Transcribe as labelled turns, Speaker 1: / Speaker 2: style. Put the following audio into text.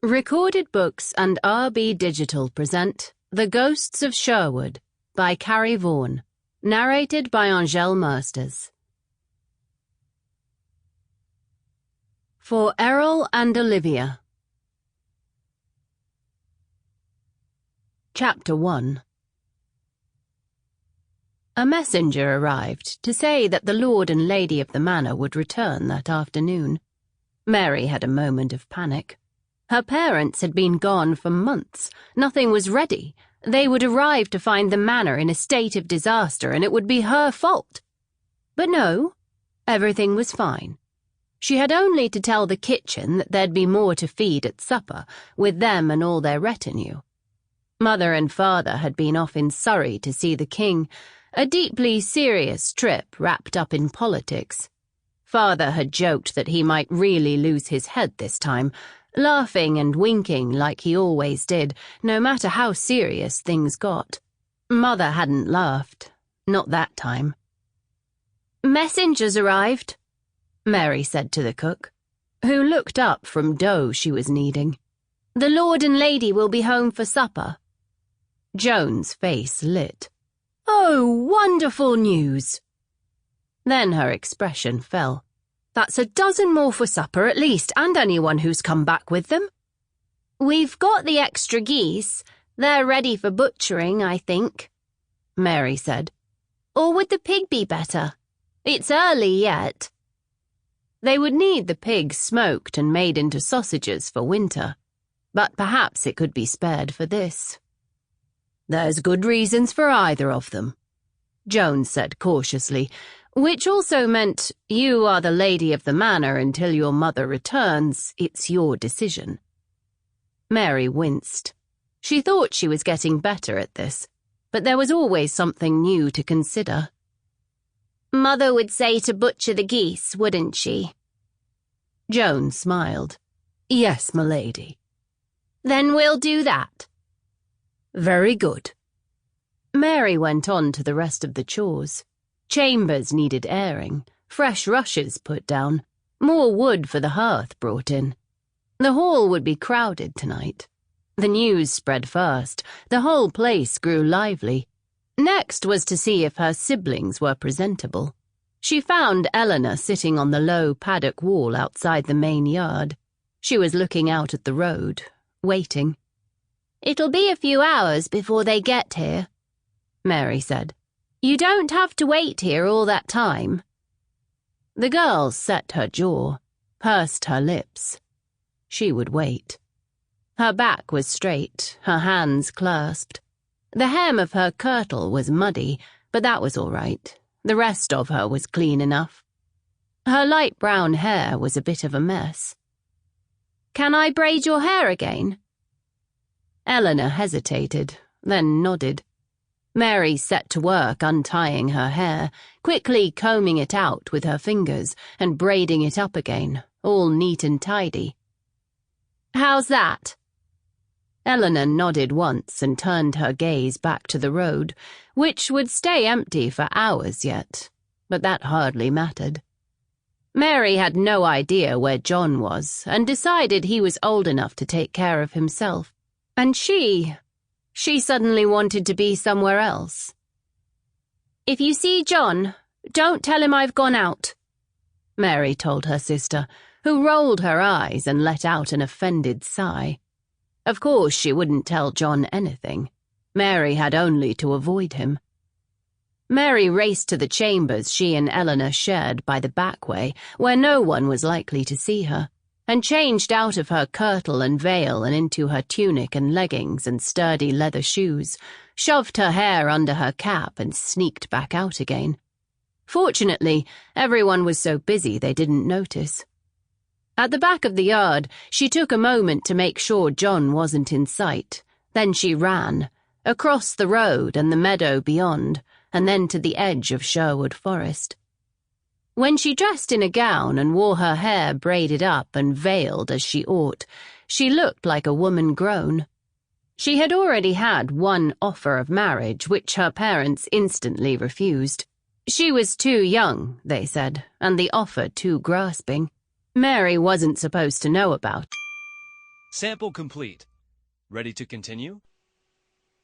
Speaker 1: Recorded Books and RB Digital present The Ghosts of Sherwood by Carrie Vaughn, narrated by Angele Masters. For Errol and Olivia. Chapter 1. A messenger arrived to say that the Lord and Lady of the Manor would return that afternoon. Mary had a moment of panic. Her parents had been gone for months. Nothing was ready. They would arrive to find the manor in a state of disaster, and it would be her fault. But no, everything was fine. She had only to tell the kitchen that there'd be more to feed at supper, with them and all their retinue. Mother and father had been off in Surrey to see the king, a deeply serious trip wrapped up in politics. Father had joked that he might really lose his head this time, laughing and winking like he always did, no matter how serious things got. Mother hadn't laughed. Not that time. "Messengers arrived," Mary said to the cook, who looked up from dough she was kneading. "The Lord and Lady will be home for supper." Joan's face lit. "Oh, wonderful news!" Then her expression fell. "That's a dozen more for supper at least, and anyone who's come back with them." "We've got the extra geese. They're ready for butchering, I think," Mary said. "Or would the pig be better? It's early yet." They would need the pig smoked and made into sausages for winter, but perhaps it could be spared for this. "There's good reasons for either of them," Joan said cautiously, which also meant, you are the lady of the manor until your mother returns. It's your decision. Mary winced. She thought she was getting better at this, but there was always something new to consider. "Mother would say to butcher the geese, wouldn't she?" Joan smiled. "Yes, m'lady." "Then we'll do that." "Very good." Mary went on to the rest of the chores. Chambers needed airing, fresh rushes put down, more wood for the hearth brought in. The hall would be crowded tonight. The news spread fast. The whole place grew lively. Next was to see if her siblings were presentable. She found Eleanor sitting on the low paddock wall outside the main yard. She was looking out at the road, waiting. "It'll be a few hours before they get here," Mary said. "You don't have to wait here all that time." The girl set her jaw, pursed her lips. She would wait. Her back was straight, her hands clasped. The hem of her kirtle was muddy, but that was all right. The rest of her was clean enough. Her light brown hair was a bit of a mess. "Can I braid your hair again?" Eleanor hesitated, then nodded. Mary set to work untying her hair, quickly combing it out with her fingers and braiding it up again, all neat and tidy. "How's that?" Eleanor nodded once and turned her gaze back to the road, which would stay empty for hours yet, but that hardly mattered. Mary had no idea where John was and decided he was old enough to take care of himself, and she suddenly wanted to be somewhere else. "If you see John, don't tell him I've gone out," Mary told her sister, who rolled her eyes and let out an offended sigh. Of course she wouldn't tell John anything. Mary had only to avoid him. Mary raced to the chambers she and Eleanor shared by the back way, where no one was likely to see her, and changed out of her kirtle and veil and into her tunic and leggings and sturdy leather shoes, shoved her hair under her cap and sneaked back out again. Fortunately, everyone was so busy they didn't notice. At the back of the yard, she took a moment to make sure John wasn't in sight. Then she ran, across the road and the meadow beyond, and then to the edge of Sherwood Forest. When she dressed in a gown and wore her hair braided up and veiled as she ought, she looked like a woman grown. She had already had one offer of marriage, which her parents instantly refused. She was too young, they said, and the offer too grasping. Mary wasn't supposed to know about.
Speaker 2: Sample complete. Ready to continue?